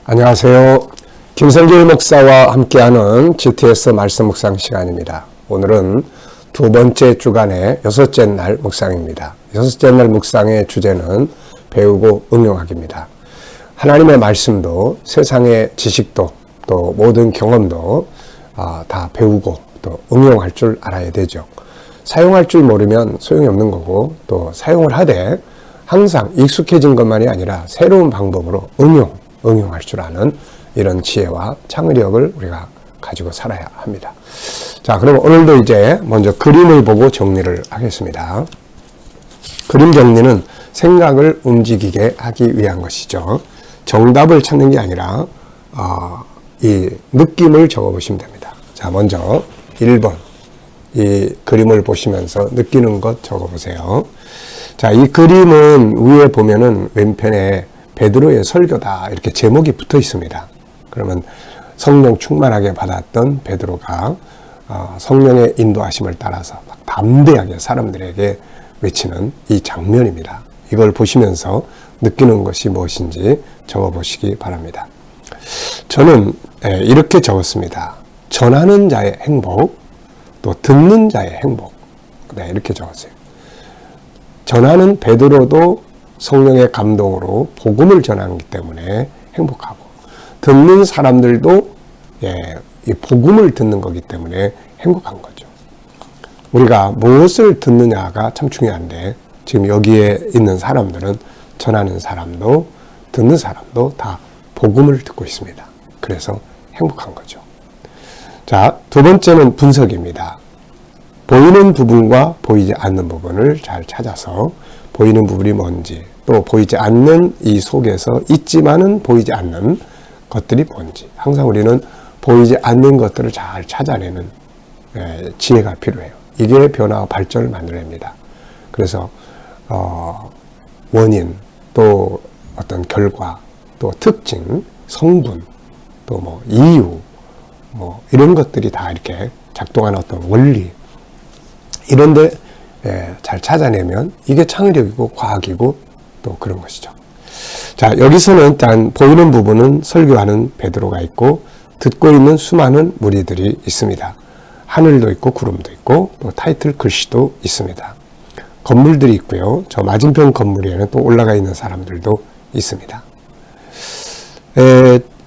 안녕하세요. 김성길 목사와 함께하는 GTS 말씀 묵상 시간입니다. 오늘은 두 번째 주간의 여섯째 날 묵상입니다. 여섯째 날 묵상의 주제는 배우고 응용하기입니다. 하나님의 말씀도 세상의 지식도 또 모든 경험도 다 배우고 또 응용할 줄 알아야 되죠. 사용할 줄 모르면 소용이 없는 거고, 또 사용을 하되 항상 익숙해진 것만이 아니라 새로운 방법으로 응용할 줄 아는 이런 지혜와 창의력을 우리가 가지고 살아야 합니다. 자, 그럼 오늘도 이제 먼저 그림을 보고 정리를 하겠습니다. 그림 정리는 생각을 움직이게 하기 위한 것이죠. 정답을 찾는 게 아니라 이 느낌을 적어보시면 됩니다. 자, 먼저 1번 이 그림을 보시면서 느끼는 것 적어보세요. 자, 이 그림은 위에 보면은 왼편에 베드로의 설교다 이렇게 제목이 붙어 있습니다. 그러면 성령 충만하게 받았던 베드로가 성령의 인도하심을 따라서 막 담대하게 사람들에게 외치는 이 장면입니다. 이걸 보시면서 느끼는 것이 무엇인지 적어보시기 바랍니다. 저는 이렇게 적었습니다. 전하는 자의 행복, 또 듣는 자의 행복. 이렇게 적었어요. 전하는 베드로도 성령의 감동으로 복음을 전하기 때문에 행복하고, 듣는 사람들도 이 복음을 듣는 거기 때문에 행복한 거죠. 우리가 무엇을 듣느냐가 참 중요한데, 지금 여기에 있는 사람들은 전하는 사람도 듣는 사람도 다 복음을 듣고 있습니다. 그래서 행복한 거죠. 자, 두 번째는 분석입니다. 보이는 부분과 보이지 않는 부분을 잘 찾아서 보이는 부분이 뭔지, 또 보이지 않는 이 속에서 있지만은 보이지 않는 것들이 뭔지, 항상 우리는 보이지 않는 것들을 잘 찾아내는 지혜가 필요해요. 이게 변화와 발전을 만들어냅니다. 그래서 원인, 또 어떤 결과, 또 특징, 성분, 또 뭐 이유, 뭐 이런 것들이 다 이렇게 작동하는 어떤 원리, 이런데 잘 찾아내면 이게 창의력이고 과학이고 또 그런 것이죠. 자, 여기서는 일단 보이는 부분은 설교하는 베드로가 있고, 듣고 있는 수많은 무리들이 있습니다. 하늘도 있고 구름도 있고 또 타이틀 글씨도 있습니다. 건물들이 있고요. 저 맞은편 건물 위에는 또 올라가 있는 사람들도 있습니다.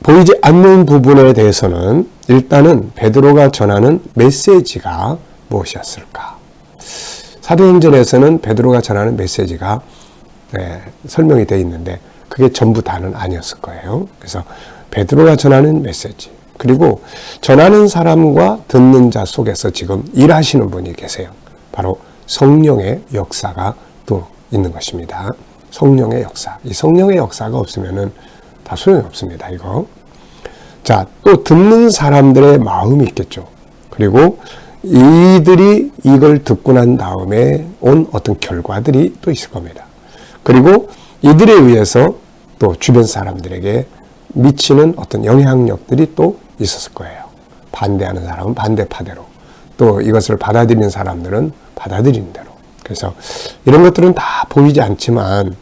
보이지 않는 부분에 대해서는 일단은 베드로가 전하는 메시지가 무엇이었을까? 사도행전에서는 베드로가 전하는 메시지가 설명이 되어 있는데 그게 전부 다는 아니었을 거예요. 그래서 베드로가 전하는 메시지, 그리고 전하는 사람과 듣는 자 속에서 지금 일하시는 분이 계세요. 바로 성령의 역사가 또 있는 것입니다. 성령의 역사. 이 성령의 역사가 없으면은 다 소용이 없습니다. 이거. 자, 또 듣는 사람들의 마음이 있겠죠. 그리고 이들이 이걸 듣고 난 다음에 온 어떤 결과들이 또 있을 겁니다. 그리고 이들에 의해서 또 주변 사람들에게 미치는 어떤 영향력들이 또 있었을 거예요. 반대하는 사람은 반대파대로, 또 이것을 받아들이는 사람들은 받아들이는 대로. 그래서 이런 것들은 다 보이지 않지만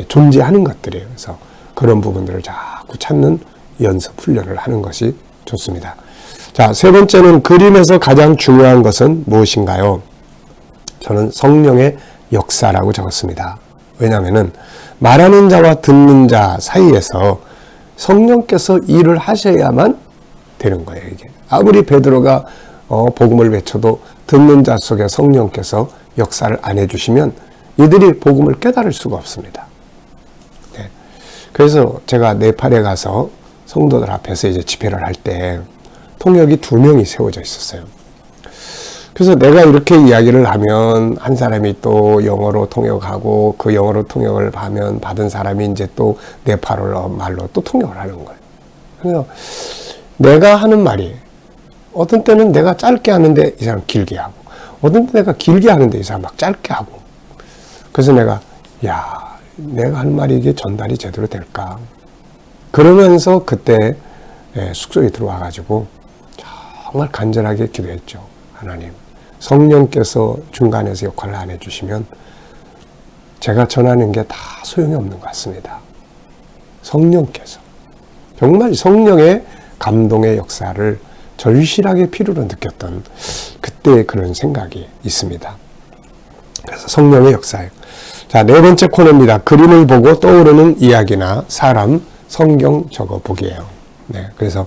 존재하는 것들이에요. 그래서 그런 부분들을 자꾸 찾는 연습, 훈련을 하는 것이 좋습니다. 자, 세 번째는 그림에서 가장 중요한 것은 무엇인가요? 저는 성령의 역사라고 적었습니다. 왜냐하면은 말하는 자와 듣는 자 사이에서 성령께서 일을 하셔야만 되는 거예요. 이게 아무리 베드로가 복음을 외쳐도 듣는 자 속에 성령께서 역사를 안 해주시면 이들이 복음을 깨달을 수가 없습니다. 네. 그래서 제가 네팔에 가서 성도들 앞에서 이제 집회를 할 때 통역이 2명이 세워져 있었어요. 그래서 내가 이렇게 이야기를 하면 한 사람이 또 영어로 통역하고, 그 영어로 통역을 하면 받은 사람이 이제 또 네팔어 말로 또 통역을 하는 거예요. 그래서 내가 하는 말이 어떤 때는 내가 짧게 하는데 이 사람 길게 하고, 어떤 때 내가 길게 하는데 이 사람 막 짧게 하고. 그래서 내가 내가 하는 말이 이게 전달이 제대로 될까? 그러면서 그때 숙소에 들어와가지고 정말 간절하게 기도했죠. 하나님, 성령께서 중간에서 역할을 안 해주시면 제가 전하는 게 다 소용이 없는 것 같습니다. 성령께서 정말 성령의 감동의 역사를 절실하게 필요로 느꼈던 그때의 그런 생각이 있습니다. 그래서 성령의 역사예요. 자, 네 번째 코너입니다. 그림을 보고 떠오르는 이야기나 사람, 성경 적어 보기예요. 네, 그래서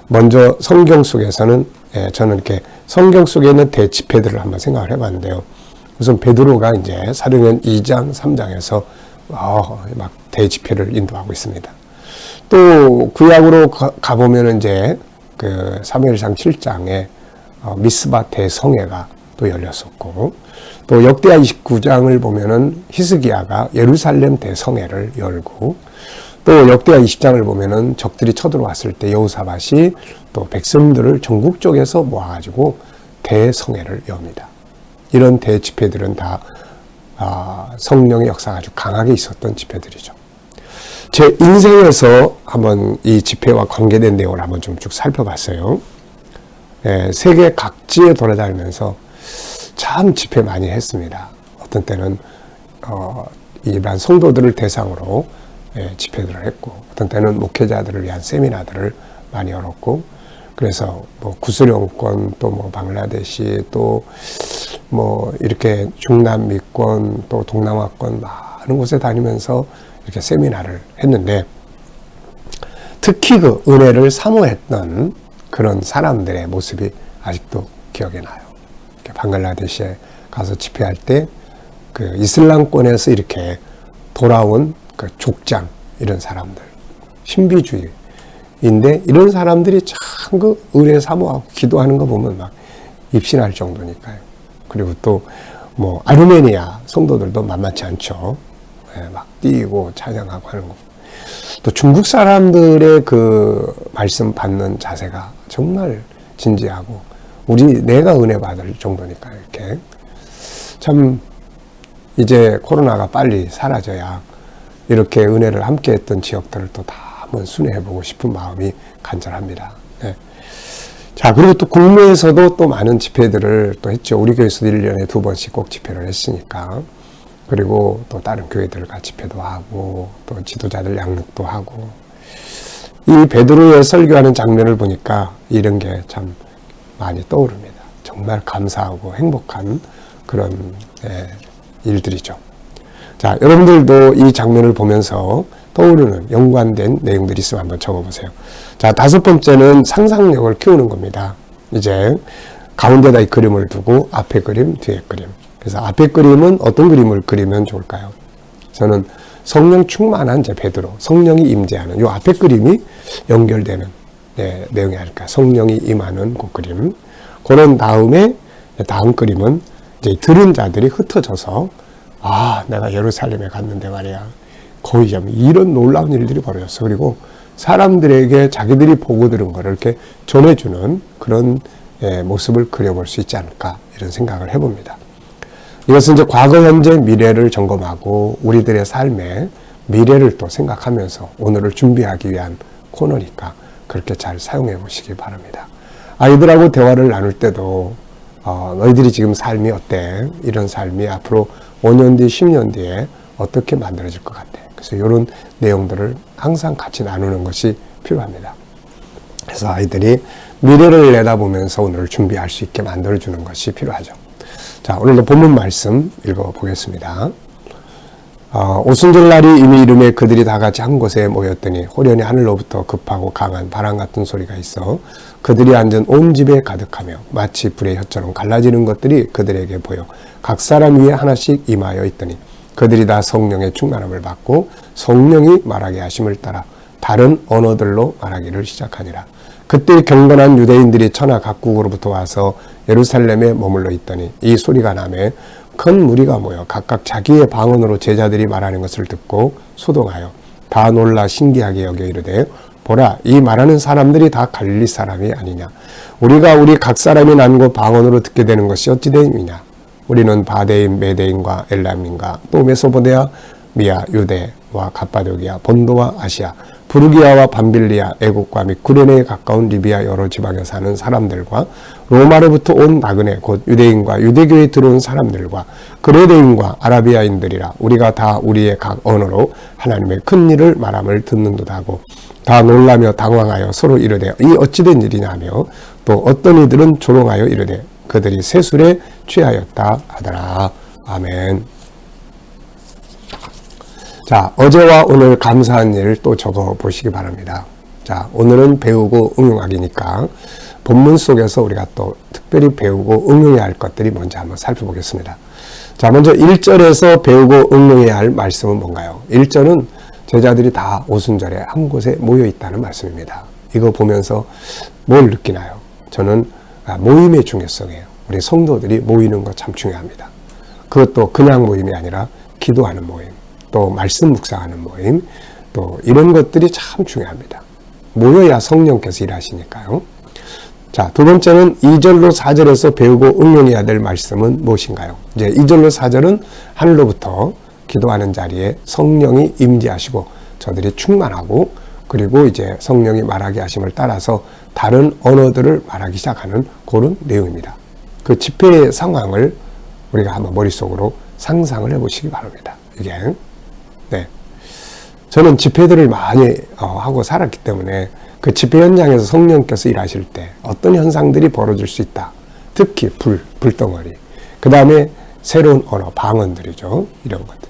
먼저 성경 속에서는 저는 이렇게 성경 속에 있는 대집회들을 한번 생각을 해봤는데요. 우선 베드로가 이제 사도행전 2장, 3장에서 막 대집회를 인도하고 있습니다. 또 구약으로 가보면 이제 그 사무엘상 7장에 미스바 대성회가 또 열렸었고, 또 역대하 29장을 보면은 히스기야가 예루살렘 대성회를 열고, 또 역대하 20장을 보면은 적들이 쳐들어왔을 때 여호사밧이 또 백성들을 전국적에서 모아가지고 대성회를 엽니다. 이런 대집회들은 다 성령의 역사가 아주 강하게 있었던 집회들이죠. 제 인생에서 한번 이 집회와 관계된 내용을 한번 좀 쭉 살펴봤어요. 세계 각지에 돌아다니면서 참 집회 많이 했습니다. 어떤 때는 일반 성도들을 대상으로 집회들을 했고, 어떤 때는 목회자들을 위한 세미나들을 많이 열었고, 그래서 뭐 구스령권, 또 뭐 방글라데시, 또 뭐 이렇게 중남미권, 또 동남아권 많은 곳에 다니면서 이렇게 세미나를 했는데, 특히 그 은혜를 사모했던 그런 사람들의 모습이 아직도 기억에 나요. 방글라데시에 가서 집회할 때 그 이슬람권에서 이렇게 돌아온 그 족장, 이런 사람들, 신비주의인데 이런 사람들이 참 그 은혜 사모하고 기도하는 거 보면 막 입신할 정도니까요. 그리고 또 뭐 아르메니아 성도들도 만만치 않죠. 막 뛰고 찬양하고 하는 거. 또 중국 사람들의 그 말씀 받는 자세가 정말 진지하고, 내가 은혜 받을 정도니까 이렇게 참 이제 코로나가 빨리 사라져야 이렇게 은혜를 함께 했던 지역들을 또 다 한번 순회해보고 싶은 마음이 간절합니다. 네. 자, 그리고 또 국내에서도 또 많은 집회들을 또 했죠. 우리 교회에서도 1년에 2번씩 꼭 집회를 했으니까. 그리고 또 다른 교회들과 집회도 하고, 또 지도자들 양육도 하고. 이 베드로의 설교하는 장면을 보니까 이런 게 참 많이 떠오릅니다. 정말 감사하고 행복한 그런 일들이죠. 자, 여러분들도 이 장면을 보면서 떠오르는 연관된 내용들이 있으면 한번 적어보세요. 자, 다섯 번째는 상상력을 키우는 겁니다. 이제 가운데다 이 그림을 두고 앞에 그림, 뒤에 그림. 그래서 앞에 그림은 어떤 그림을 그리면 좋을까요? 저는 성령 충만한 베드로, 성령이 임재하는 요 앞에 그림이 연결되는 내용이 아닐까. 성령이 임하는 그 그림. 그런 다음에 다음 그림은 이제 들은 자들이 흩어져서 내가 예루살렘에 갔는데 말이야. 거의 이런 놀라운 일들이 벌어졌어. 그리고 사람들에게 자기들이 보고 들은 거를 이렇게 전해주는 그런 모습을 그려볼 수 있지 않을까, 이런 생각을 해봅니다. 이것은 이제 과거, 현재, 미래를 점검하고 우리들의 삶의 미래를 또 생각하면서 오늘을 준비하기 위한 코너니까 그렇게 잘 사용해 보시기 바랍니다. 아이들하고 대화를 나눌 때도 너희들이 지금 삶이 어때? 이런 삶이 앞으로 5년 뒤, 10년 뒤에 어떻게 만들어질 것 같아? 그래서 이런 내용들을 항상 같이 나누는 것이 필요합니다. 그래서 아이들이 미래를 내다보면서 오늘을 준비할 수 있게 만들어주는 것이 필요하죠. 자, 오늘도 본문 말씀 읽어보겠습니다. 오순절날이 이미 이르매 그들이 다 같이 한 곳에 모였더니 호련히 하늘로부터 급하고 강한 바람 같은 소리가 있어 그들이 앉은 온 집에 가득하며 마치 불의 혀처럼 갈라지는 것들이 그들에게 보여 각 사람 위에 하나씩 임하여 있더니 그들이 다 성령의 충만함을 받고 성령이 말하게 하심을 따라 다른 언어들로 말하기를 시작하니라. 그때 경건한 유대인들이 천하 각국으로부터 와서 예루살렘에 머물러 있더니 이 소리가 나매 큰 무리가 모여 각각 자기의 방언으로 제자들이 말하는 것을 듣고 소동하여 다 놀라 신기하게 여겨 이르되 보라, 이 말하는 사람들이 다 갈릴리 사람이 아니냐. 우리가 우리 각 사람이 난 곳 방언으로 듣게 되는 것이 어찌 됨이냐. 우리는 바데인, 메데인과 엘람인과 또 메소포데아, 미아, 유대와 갑바도기아, 본도와 아시아, 부르기아와 밤빌리아 애국과 및 구레네에 가까운 리비아 여러 지방에 사는 사람들과 로마로부터 온 나그네 곧 유대인과 유대교에 들어온 사람들과 그레데인과 아라비아인들이라 우리가 다 우리의 각 언어로 하나님의 큰 일을 말함을 듣는듯하고 다 놀라며 당황하여 서로 이르되 이 어찌된 일이냐며 또 어떤 이들은 조롱하여 이르되 그들이 세술에 취하였다 하더라. 아멘. 자, 어제와 오늘 감사한 일을 또 적어 보시기 바랍니다. 자, 오늘은 배우고 응용하기니까 본문 속에서 우리가 또 특별히 배우고 응용해야 할 것들이 뭔지 한번 살펴보겠습니다. 자, 먼저 1절에서 배우고 응용해야 할 말씀은 뭔가요? 1절은 제자들이 다 오순절에 한 곳에 모여 있다는 말씀입니다. 이거 보면서 뭘 느끼나요? 저는 모임의 중요성이에요. 우리 성도들이 모이는 거 참 중요합니다. 그것도 그냥 모임이 아니라 기도하는 모임, 또 말씀 묵상하는 모임, 또 이런 것들이 참 중요합니다. 모여야 성령께서 일하시니까요. 자, 두 번째는 2절로 4절에서 배우고 응용해야 될 말씀은 무엇인가요? 이제 2절로 4절은 하늘로부터 기도하는 자리에 성령이 임재하시고 저들이 충만하고 그리고 이제 성령이 말하게 하심을 따라서 다른 언어들을 말하기 시작하는 그런 내용입니다. 그 집회의 상황을 우리가 한번 머릿속으로 상상을 해보시기 바랍니다. 이게 네, 저는 집회들을 많이 하고 살았기 때문에 그 집회 현장에서 성령께서 일하실 때 어떤 현상들이 벌어질 수 있다. 특히 불덩어리, 그 다음에 새로운 언어, 방언들이죠. 이런 것들.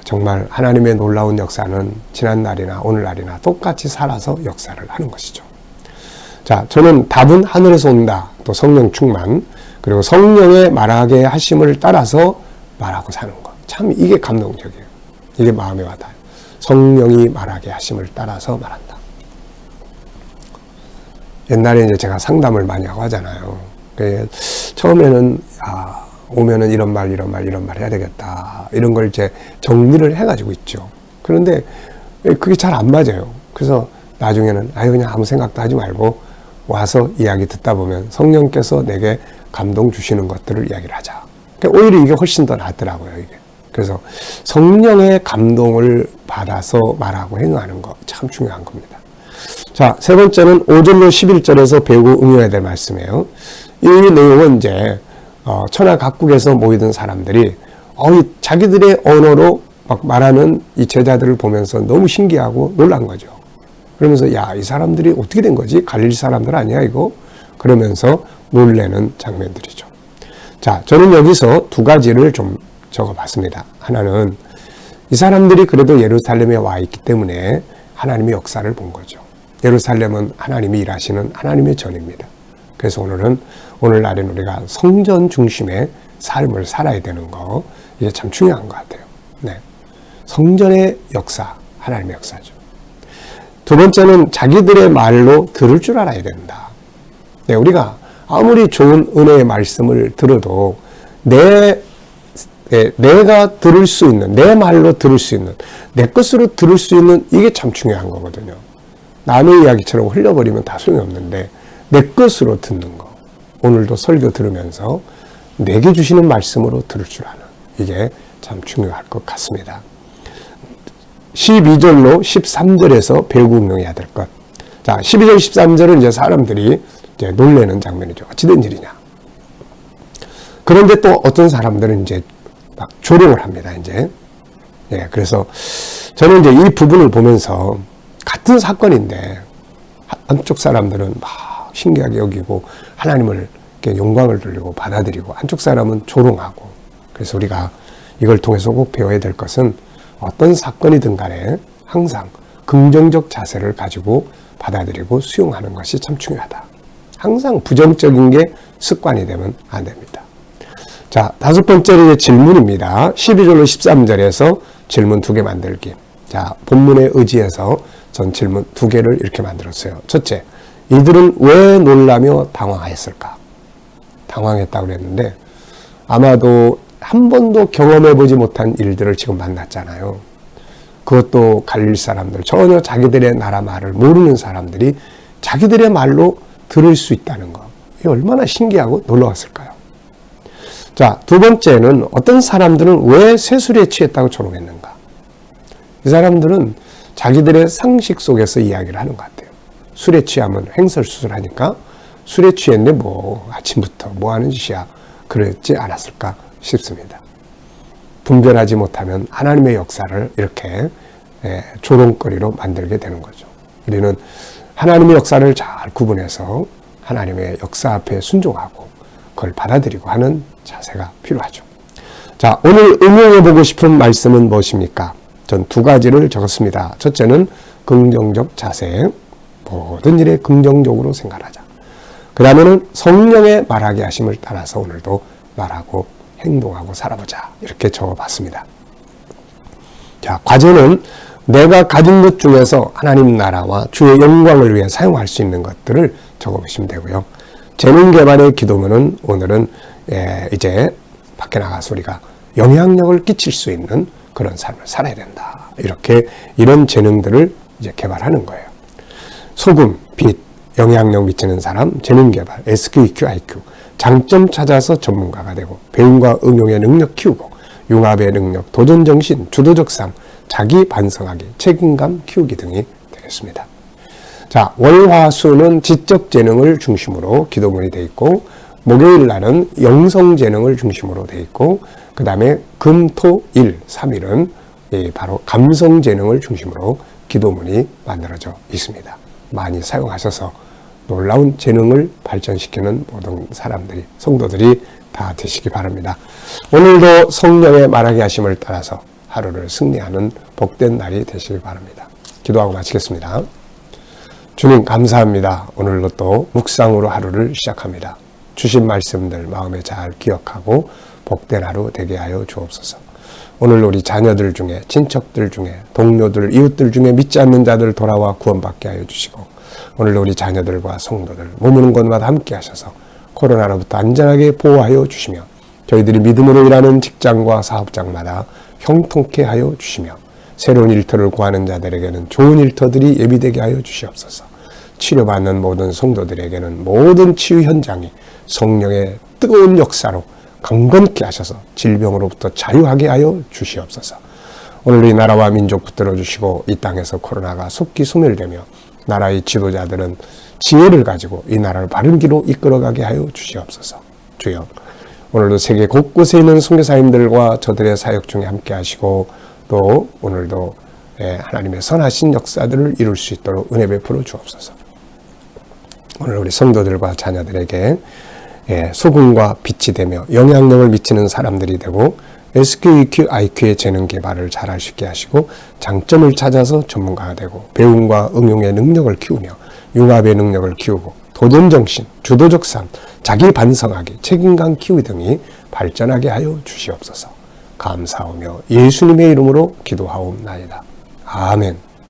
정말 하나님의 놀라운 역사는 지난날이나 오늘날이나 똑같이 살아서 역사를 하는 것이죠. 자, 저는 답은 하늘에서 온다. 또 성령 충만, 그리고 성령의 말하게 하심을 따라서 말하고 사는 것. 참 이게 감동적이에요. 이게 마음에 와닿아요. 성령이 말하게 하심을 따라서 말한다. 옛날에 이제 제가 상담을 많이 하고 하잖아요. 처음에는 오면은 이런 말 해야 되겠다. 이런 걸 이제 정리를 해가지고 있죠. 그런데 그게 잘 안 맞아요. 그래서 나중에는 그냥 아무 생각도 하지 말고 와서 이야기 듣다 보면 성령께서 내게 감동 주시는 것들을 이야기를 하자. 오히려 이게 훨씬 더 낫더라고요, 이게. 그래서 성령의 감동을 받아서 말하고 행하는 거 참 중요한 겁니다. 자, 세 번째는 5절로 11절에서 배우고 응용해야 될 말씀이에요. 이 내용은 이제 천하 각국에서 모이던 사람들이 자기들의 언어로 막 말하는 이 제자들을 보면서 너무 신기하고 놀란 거죠. 그러면서 이 사람들이 어떻게 된 거지? 갈릴리 사람들 아니야 이거? 그러면서 놀래는 장면들이죠. 자, 저는 여기서 두 가지를 좀 적어봤습니다. 하나는 이 사람들이 그래도 예루살렘에 와 있기 때문에 하나님의 역사를 본 거죠. 예루살렘은 하나님이 일하시는 하나님의 전입니다. 그래서 오늘날에는 우리가 성전 중심의 삶을 살아야 되는 거, 이게 참 중요한 것 같아요. 네. 성전의 역사, 하나님의 역사죠. 두 번째는 자기들의 말로 들을 줄 알아야 된다. 네, 우리가 아무리 좋은 은혜의 말씀을 들어도 내가 들을 수 있는, 내 말로 들을 수 있는, 내 것으로 들을 수 있는 이게 참 중요한 거거든요. 남의 이야기처럼 흘려버리면 다 소용이 없는데 내 것으로 듣는 거. 오늘도 설교 들으면서 내게 주시는 말씀으로 들을 줄 아는, 이게 참 중요할 것 같습니다. 12절로 13절에서 배우고 응용해야 될 것. 자, 12절, 13절은 이제 사람들이 이제 놀래는 장면이죠. 어찌된 일이냐. 그런데 또 어떤 사람들은 이제 막 조롱을 합니다, 이제. 예, 그래서 저는 이제 이 부분을 보면서 같은 사건인데 한쪽 사람들은 막 신기하게 여기고 하나님을 이렇게 영광을 돌리고 받아들이고 한쪽 사람은 조롱하고. 그래서 우리가 이걸 통해서 꼭 배워야 될 것은 어떤 사건이든 간에 항상 긍정적 자세를 가지고 받아들이고 수용하는 것이 참 중요하다. 항상 부정적인 게 습관이 되면 안 됩니다. 자, 다섯 번째는 질문입니다. 12절로 13절에서 질문 2개 만들기. 자, 본문에 의지해서 전 질문 2개를 이렇게 만들었어요. 첫째, 이들은 왜 놀라며 당황했을까? 당황했다고 그랬는데 아마도 한 번도 경험해보지 못한 일들을 지금 만났잖아요. 그것도 갈릴 사람들, 전혀 자기들의 나라 말을 모르는 사람들이 자기들의 말로 들을 수 있다는 거. 이게 얼마나 신기하고 놀라웠을까요? 자, 두 번째는 어떤 사람들은 왜 세술에 취했다고 조롱했는가? 이 사람들은 자기들의 상식 속에서 이야기를 하는 것 같아요. 술에 취하면 횡설수설하니까 술에 취했는데 뭐 아침부터 뭐 하는 짓이야 그랬지 않았을까 싶습니다. 분별하지 못하면 하나님의 역사를 이렇게 조롱거리로 만들게 되는 거죠. 우리는 하나님의 역사를 잘 구분해서 하나님의 역사 앞에 순종하고 그걸 받아들이고 하는 자세가 필요하죠. 자, 오늘 응용해보고 싶은 말씀은 무엇입니까? 전 두 가지를 적었습니다. 첫째는 긍정적 자세, 모든 일에 긍정적으로 생각하자. 그 다음에는 성령의 말하게 하심을 따라서 오늘도 말하고 행동하고 살아보자. 이렇게 적어봤습니다. 자, 과제는 내가 가진 것 중에서 하나님 나라와 주의 영광을 위해 사용할 수 있는 것들을 적어보시면 되고요. 재능 개발의 기도문은 오늘은 이제 밖에 나가서 우리가 영향력을 끼칠 수 있는 그런 삶을 살아야 된다. 이렇게 이런 재능들을 이제 개발하는 거예요. 소금, 빛, 영향력 미치는 사람, 재능 개발, SQEQ, IQ, 장점 찾아서 전문가가 되고 배움과 응용의 능력 키우고 융합의 능력, 도전정신, 주도적 삶, 자기 반성하기, 책임감 키우기 등이 되겠습니다. 자, 월화수는 지적 재능을 중심으로 기도문이 되어 있고 목요일 날은 영성 재능을 중심으로 되어 있고 그 다음에 금, 토, 일, 3일은 바로 감성 재능을 중심으로 기도문이 만들어져 있습니다. 많이 사용하셔서 놀라운 재능을 발전시키는 모든 사람들이, 성도들이 다 되시기 바랍니다. 오늘도 성령의 말하게 하심을 따라서 하루를 승리하는 복된 날이 되시기 바랍니다. 기도하고 마치겠습니다. 주님 감사합니다. 오늘도 또 묵상으로 하루를 시작합니다. 주신 말씀들 마음에 잘 기억하고 복된 하루 되게 하여 주옵소서. 오늘 우리 자녀들 중에, 친척들 중에, 동료들, 이웃들 중에 믿지 않는 자들 돌아와 구원받게 하여 주시고 오늘 우리 자녀들과 성도들 머무는 곳마다 함께 하셔서 코로나로부터 안전하게 보호하여 주시며 저희들이 믿음으로 일하는 직장과 사업장마다 형통케 하여 주시며 새로운 일터를 구하는 자들에게는 좋은 일터들이 예비되게 하여 주시옵소서. 치료받는 모든 성도들에게는 모든 치유 현장이 성령의 뜨거운 역사로 강건케 하셔서 질병으로부터 자유하게 하여 주시옵소서. 오늘 이 나라와 민족 붙들어 주시고 이 땅에서 코로나가 속히 소멸되며 나라의 지도자들은 지혜를 가지고 이 나라를 바른 길로 이끌어가게 하여 주시옵소서. 주여, 오늘도 세계 곳곳에 있는 선교사님들과 저들의 사역 중에 함께 하시고 또 오늘도 하나님의 선하신 역사들을 이룰 수 있도록 은혜 베풀어 주옵소서. 오늘 우리 성도들과 자녀들에게 소금과 빛이 되며 영향력을 미치는 사람들이 되고 SQEQ, IQ의 재능 개발을 잘할 수 있게 하시고 장점을 찾아서 전문가가 되고 배움과 응용의 능력을 키우며 융합의 능력을 키우고 도전정신, 주도적 삶, 자기 반성하기, 책임감 키우기 등이 발전하게 하여 주시옵소서. 감사하며 예수님의 이름으로 기도하옵나이다. 아멘.